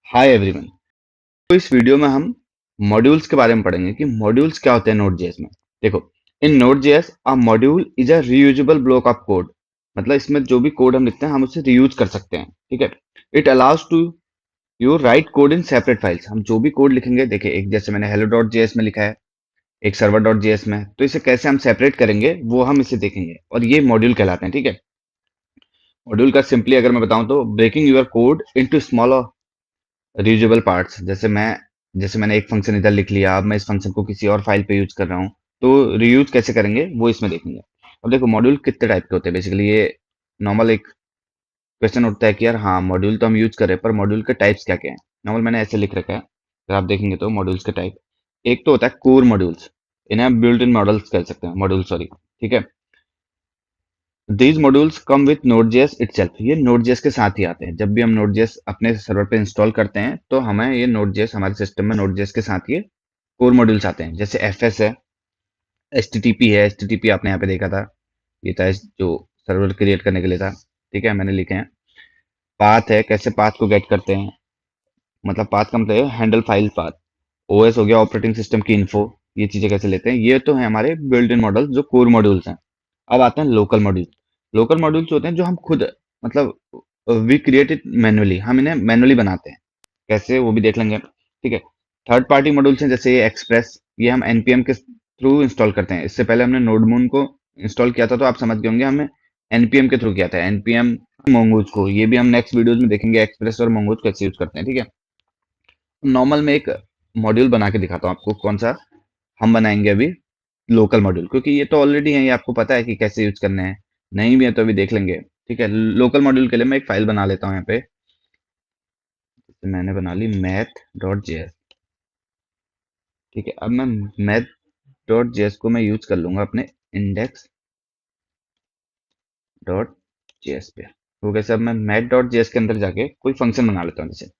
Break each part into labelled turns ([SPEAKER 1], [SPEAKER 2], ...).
[SPEAKER 1] Hi everyone. तो इस video में हम मॉड्यूल्स के बारे में पढ़ेंगे कि मॉड्यूल्स क्या होते हैं नोड.जेएस में। देखो, in Node JS a module is a reusable block of code. मतलब इसमें जो भी कोड हम लिखते हैं हम उसे रीयूज कर सकते हैं। ठीक है। It allows to you write code in separate files. हम जो भी कोड लिखेंगे, देखिए एक जैसे मैंने hello.js में लिखा है, एक server.js में, तो इसे कैसे हम सेपरेट करेंगे वो हम इसे देखेंगे और ये मॉड्यूल कहलाते हैं। ठीक है। मॉड्यूल का सिंपली अगर मैं बताऊं तो breaking your code into smaller reusable parts. जैसे मैंने एक फंक्शन इधर लिख लिया, अब मैं इस फंक्शन को किसी और फाइल पे यूज कर रहा हूँ, तो रीयूज कैसे करेंगे वो इसमें देखेंगे। अब देखो, मॉड्यूल कितने टाइप के होते हैं। बेसिकली ये नॉर्मल एक क्वेश्चन उठता है कि यार हाँ, मॉड्यूल तो हम यूज कर रहे हैं पर मॉड्यूल के टाइप्स क्या क्या है। नॉर्मल मैंने ऐसे लिख रखा है, अगर आप देखेंगे तो मॉड्यूल्स के टाइप, एक तो होता है कोर मॉड्यूल्स, इन्हें हम बिल्ट इन मॉडल्स कह सकते हैं, मॉड्यूल सॉरी। ठीक है। These modules come with Node JS itself. ये नोड.जेएस के साथ ही आते हैं। जब भी हम नोड.जेएस अपने सर्वर पे इंस्टॉल करते हैं तो हमें ये नोड.जेएस, हमारे सिस्टम में नोड.जेएस के साथ ये कोर मॉड्यूल्स आते हैं। जैसे एफएस है, एचटीटीपी है। एचटीटीपी आपने यहाँ पे देखा था, ये था जो सर्वर क्रिएट करने के लिए था। ठीक है, मैंने लिखे हैं। पाथ है, कैसे पाथ को गेट करते हैं, मतलब पाथ का मतलब है हैंडल फाइल पाथ। ओएस हो गया, ऑपरेटिंग सिस्टम की इन्फो, ये चीजें कैसे लेते हैं। ये तो है हमारे बिल्ट इन मॉडल जो कोर मॉड्यूल्स हैं। अब आते हैं लोकल मॉड्यूल। लोकल मॉड्यूल्स होते हैं जो हम खुद, मतलब वी क्रिएट इट मैनुअली, हम इन्हें मैनुअली बनाते हैं। कैसे वो भी देख लेंगे। ठीक है। थर्ड पार्टी मॉड्यूल्स हैं जैसे ये एक्सप्रेस, ये हम एनपीएम के थ्रू इंस्टॉल करते हैं। इससे पहले हमने नोडमून को इंस्टॉल किया था तो आप समझ गए होंगे, हमने एनपीएम के थ्रू किया था। एनपीएम मोंगूज को, ये भी हम नेक्स्ट वीडियोज में देखेंगे, एक्सप्रेस और मोंगूज कैसे यूज करते हैं। ठीक है। नॉर्मल में एक मॉड्यूल बना के दिखाता हूँ आपको, कौन सा हम बनाएंगे अभी। लोकल मॉड्यूल, क्योंकि ये तो ऑलरेडी है, ये आपको पता है कि कैसे यूज करने हैं। नहीं भी है तो अभी देख लेंगे। ठीक है। लोकल मॉड्यूल के लिए मैं एक फाइल बना लेता हूँ यहाँ पे। तो मैंने बना ली math.js। ठीक है। अब मैं math.js को मैं यूज कर लूंगा अपने index.js पे। तो कैसे, अब मैं math.js के अंदर जाके कोई फंक्शन बना लेता हूँ। जैसे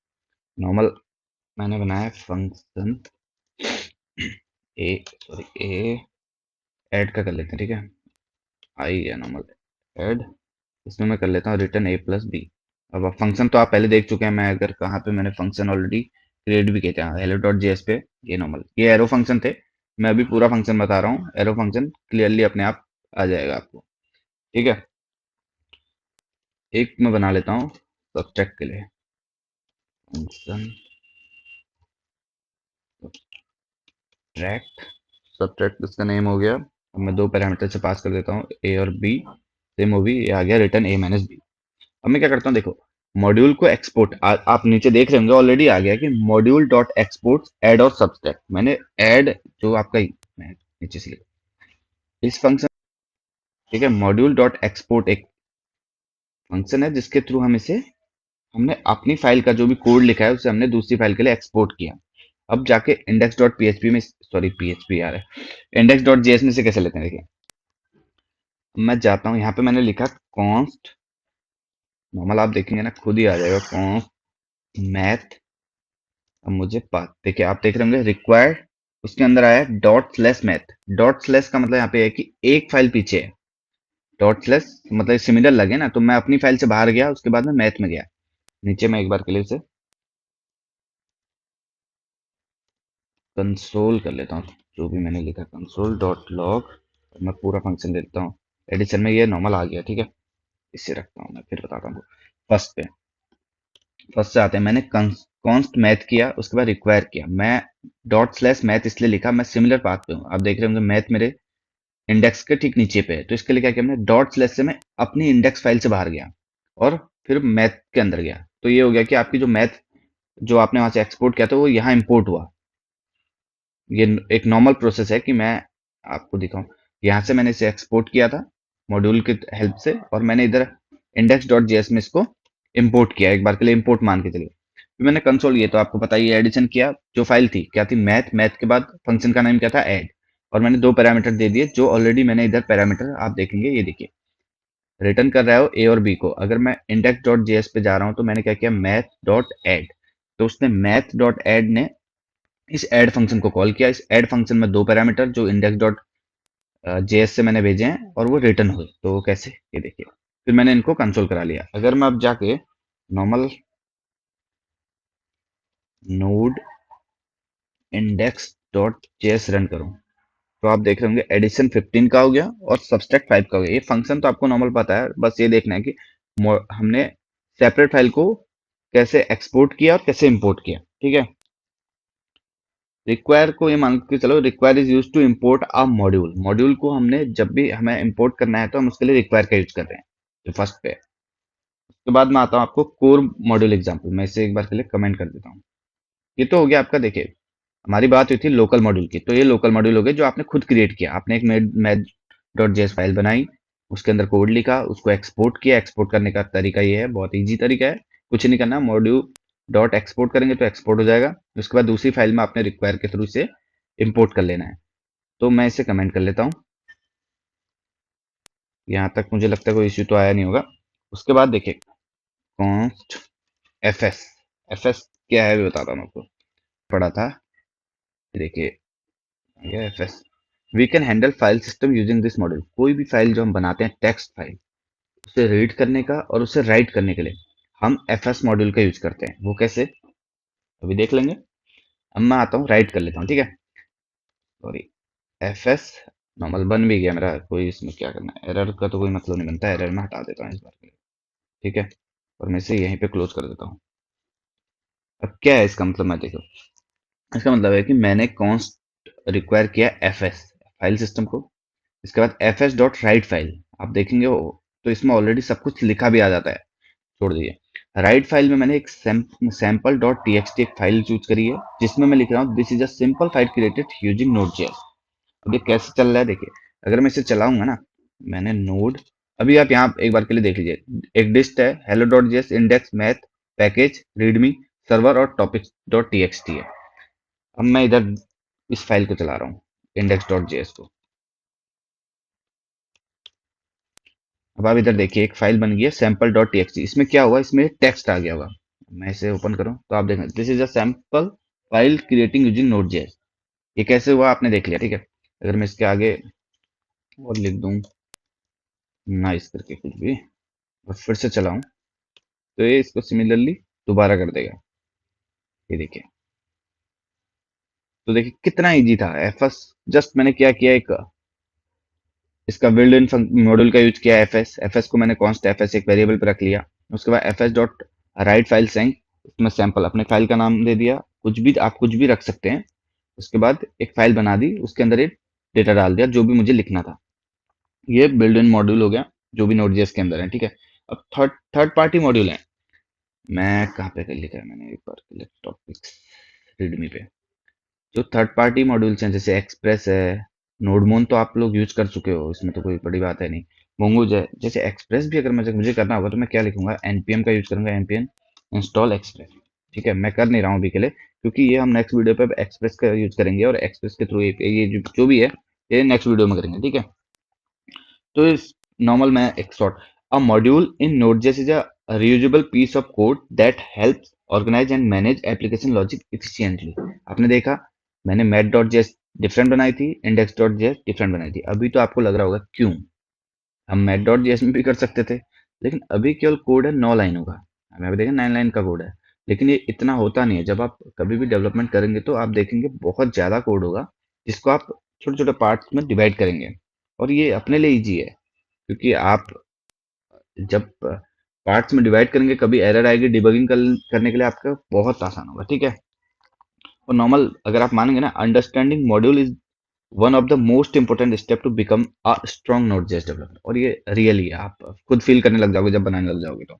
[SPEAKER 1] नॉर्मल मैंने बनाया फंक्शन ए, सॉरी ए ऐड का कर लेते हैं। ठीक है। आई है नॉर्मल ऐड, इसमें मैं कर लेता हूँ रिटर्न a प्लस बी। अब फंक्शन तो आप पहले देख चुके हैं, मैं अगर कहाँ पे मैंने फंक्शन ऑलरेडी क्रिएट भी किए थे, hello.js पे। ये नॉर्मल ये एरो फंक्शन थे। मैं अभी पूरा फंक्शन बता रहा हूँ, एरो फंक्शन क्लियरली अपने आप आ जाएगा आपको। ठीक है। एक मैं बना लेता हूँ सब्ट्रैक्ट के लिए फंक्शन सब्ट्रैक्ट। सब्ट्रैक्ट इसका नेम हो गया। अब मैं दो पैरामीटर से पास कर देता हूँ, ए और बी। सेम हो भी, ये आ गया रिटर्न a माइनस बी। अब मैं क्या करता हूँ, देखो मॉड्यूल को एक्सपोर्ट, आप नीचे देख रहे होंगे ऑलरेडी आ गया कि मॉड्यूल डॉट एक्सपोर्ट ऐड और सब्सट्रैक्ट। मैंने ऐड जो आपका मैं नीचे से इस फंक्शन। ठीक है। मॉड्यूल डॉट एक्सपोर्ट एक फंक्शन है जिसके थ्रू हम इसे, हमने अपनी फाइल का जो भी कोड लिखा है उसे हमने दूसरी फाइल के लिए एक्सपोर्ट किया। अब जाके इंडेक्स डॉट पीएचपी में, सॉरी पीएचपी आ रहा है, इंडेक्स डॉट जेएस में से कैसे लेते हैं देखिए। मैं जाता हूँ यहाँ पे, मैंने लिखा कॉन्स्ट, नॉर्मल आप देखेंगे ना खुद ही आ जाएगा, कॉन्स्ट मैथ। अब मुझे बात देखिए, आप देख रहे होंगे रिक्वायर्ड, उसके अंदर आया dot slash math. Dot slash का मतलब यहाँ पे है कि एक फाइल पीछे है। डॉट स्लैश मतलब सिमिलर लगे ना, तो मैं अपनी फाइल से बाहर गया, उसके बाद में मैथ में गया। नीचे मैं एक बार के लिए इसे कंसोल कर लेता हूँ, जो भी मैंने लिखा कंसोल डॉट लॉग। मैं पूरा फंक्शन दे देता हूँ। एडिशन में ये नॉर्मल आ गया। ठीक है। इसे रखता हूँ, मैं फिर बताता हूँ। फर्स्ट पे, फर्स्ट से आते हैं, मैंने कॉन्स्ट मैथ किया, उसके बाद रिक्वायर किया। मैं डॉट स्लैश मैथ इसलिए लिखा, मैं सिमिलर पाथ पे हूँ। आप देख रहे होंगे मैथ मेरे इंडेक्स के ठीक नीचे पे है, तो इसके लिए क्या किया हमने, डॉट स्लैश से मैं अपनी इंडेक्स फाइल से बाहर गया और फिर मैथ के अंदर गया। तो ये हो गया कि आपकी जो मैथ जो आपने वहां से एक्सपोर्ट किया था वो यहाँ इंपोर्ट हुआ। ये एक नॉर्मल प्रोसेस है कि मैं आपको दिखाऊं। यहाँ से मैंने इसे एक्सपोर्ट किया था मॉड्यूल की हेल्प से, और मैंने इधर इंडेक्स डॉट जेएस में इसको इंपोर्ट किया, एक बार के लिए इंपोर्ट मान के चलिए। फिर मैंने कंसोल, ये तो आपको पता ही है, एडिशन किया। जो फाइल थी क्या थी, मैथ। मैथ के बाद फंक्शन का नाम क्या था, ऐड। और मैंने दो पैरामीटर दे दिए जो ऑलरेडी मैंने इधर पैरामीटर आप देखेंगे, ये देखिए रिटर्न कर रहा है ए और बी को। अगर मैं इंडेक्स डॉट जेएस पे जा रहा हूँ तो मैंने क्या किया, मैथ डॉट ऐड। तो उसने मैथ डॉट ऐड ने इस ऐड फंक्शन को कॉल किया। इस ऐड फंक्शन में दो पैरामीटर जो इंडेक्स डॉट जेएस से मैंने भेजे हैं और वो रिटर्न हुए। तो वो कैसे, ये देखिए, फिर मैंने इनको कंसोल करा लिया। अगर मैं अब जाके normal node index dot JS run करूं तो आप देख रहे होंगे एडिशन 15 का हो गया और सब्सट्रैक्ट 5 का हो गया। ये फंक्शन तो आपको नॉर्मल पता है, बस ये देखना है कि हमने सेपरेट फाइल को कैसे एक्सपोर्ट किया और कैसे इंपोर्ट किया। ठीक है, रिक्वायर को ये मान के चलो, require is use to import a module. Module को हमने जब भी हमें इंपोर्ट करना है तो हम उसके लिए रिक्वायर का यूज कर रहे हैं, जो फर्स्ट पे है। उसके बाद मैं आता हूँ आपको कोर मॉड्यूल एग्जाम्पल। मैं इसे एक बार के लिए कमेंट कर देता हूँ। ये तो हो गया आपका। देखिए, हमारी बात हुई थी लोकल मॉड्यूल की, तो ये लोकल मॉड्यूल हो गए जो आपने खुद क्रिएट किया। आपने एक मैथ डॉट जेएस फाइल बनाई, उसके अंदर कोड लिखा, उसको एक्सपोर्ट किया। एक्सपोर्ट करने का तरीका ये है, बहुत इजी तरीका है, कुछ नहीं करना। मॉड्यूल डॉट एक्सपोर्ट करेंगे तो एक्सपोर्ट हो जाएगा। उसके बाद दूसरी फाइल में आपने रिक्वायर के थ्रू इसे इंपोर्ट कर लेना है। तो मैं इसे कमेंट कर लेता हूँ। यहाँ तक मुझे लगता है कोई इश्यू तो आया नहीं होगा। उसके बाद देखिए, कॉन्स्ट एफएस। एफएस क्या है भी बताता हूँ आपको, पढ़ा था। देखिए, ये FS, we can handle file system using this module. कोई भी फाइल जो हम बनाते हैं, टेक्स्ट फाइल, उसे रीड करने का और उसे राइट करने के लिए हम एफएस मॉड्यूल का यूज करते हैं। वो कैसे, अभी देख लेंगे। अब मैं आता हूँ, राइट कर लेता हूँ। ठीक है, सॉरी, एफएस नॉर्मल बन भी गया मेरा, कोई इसमें क्या करना है, एरर का तो कोई मतलब नहीं बनता है। एरर में हटा देता हूँ इस बार के लिए। ठीक है, और मैं इसे यहीं पे क्लोज कर देता हूँ। अब क्या है इसका मतलब, मैं देखो, इसका मतलब है कि मैंने कॉन्स्ट रिक्वायर किया एफएस फाइल सिस्टम को। इसके बाद F S dot write file आप देखेंगे वो, तो इसमें ऑलरेडी सब कुछ लिखा भी आ जाता है। छोड़ दीजिए, राइट फाइल में मैंने एक सैम्पल डॉट टीएक्सटी एक फाइल चूज करी है, जिसमें मैं लिख रहा हूँ this is a simple file created using node JS. अब ये कैसे चल रहा है देखिए, अगर मैं इसे चलाऊंगा ना, मैंने नोड, अभी आप यहाँ एक बार के लिए देख लीजिए, एक डिस्ट है hello dot JS, index, math, package, readme, server और टॉपिक्स डॉट टीएक्सटी है। अब मैं इधर इस फाइल को चला रहा हूँ, इंडेक्स डॉट जेएस को। अब आप इधर देखिए, एक फाइल बन गई है सैम्पल डॉट टीएक्सटी। इसमें क्या हुआ, इसमें टेक्स्ट आ गया होगा। मैं इसे ओपन करूं तो आप देखें this is a sample file creating using node JS. ये कैसे हुआ आपने देख लिया। ठीक है, अगर मैं इसके आगे और लिख दूं नाइस करके कुछ भी और फिर से चलाऊं, तो ये इसको सिमिलरली दोबारा कर देगा। ये देखिए, तो देखिए कितना इजी था। एफएस जस्ट मैंने क्या किया, एक इसका बिल्ड इन मॉड्यूल का यूज किया। एफएस, एफएस को मैंने कॉन्स्ट एफएस एक वेरिएबल पे रख लिया। उसके बाद एफएस डॉट राइट फाइल सेंक, उसमें सैंपल अपने फाइल का नाम दे दिया, कुछ भी आप कुछ भी रख सकते हैं। उसके बाद एक फाइल बना दी, उसके अंदर एक डेटा डाल दिया जो भी मुझे लिखना था। ये बिल्ड इन मॉड्यूल हो गया जो भी नोड.जेएस के अंदर है। ठीक है, अब थर्ड पार्टी मॉड्यूल है। मैं कहाँ पे कर लिखा है मैंने, एक बार टॉपिक्स रीडमी पे। जो थर्ड पार्टी मॉड्यूल्स हैं जैसे एक्सप्रेस है, नोडमोन तो आप लोग यूज कर चुके हो, इसमें तो कोई बड़ी बात है नहीं। मोंगोज है, जैसे एक्सप्रेस भी अगर मुझे करना होगा तो मैं क्या लिखूंगा, npm का यूज करूंगा, npm इंस्टॉल एक्सप्रेस। ठीक है, मैं कर नहीं रहा हूँ अभी के लिए, क्योंकि ये हम नेक्स्ट वीडियो पे एक्सप्रेस का यूज करेंगे और एक्सप्रेस के थ्रू ये जो भी है ये नेक्स्ट वीडियो में करेंगे। ठीक है, तो इस नॉर्मल मैं एक short, a module in Node JS is a reusable piece of code that helps organize and manage application logic efficiently। आपने देखा, मैंने मैथ.जेएस डिफरेंट बनाई थी, इंडेक्स.जेएस डिफरेंट बनाई थी। अभी तो आपको लग रहा होगा क्यों, हम मैथ.जेएस में भी कर सकते थे, लेकिन अभी केवल कोड है 9 लाइनों का। हमें अभी देखें 9 लाइन का कोड है, लेकिन ये इतना होता नहीं है। जब आप कभी भी डेवलपमेंट करेंगे तो आप देखेंगे बहुत ज़्यादा कोड होगा, जिसको आप छोटे छोटे पार्ट्स में डिवाइड करेंगे। और ये अपने लिए ईजी है, क्योंकि आप जब पार्ट्स में डिवाइड करेंगे, कभी एरर आएगी, डिबगिंग करने के लिए आपका बहुत आसान होगा। ठीक है, और नॉर्मल अगर आप मानेंगे ना, understanding module is one of the most important step to become a strong Node JS developer. और ये रियली आप खुद फील करने लग जाओगे जब बनाने लग जाओगे तो।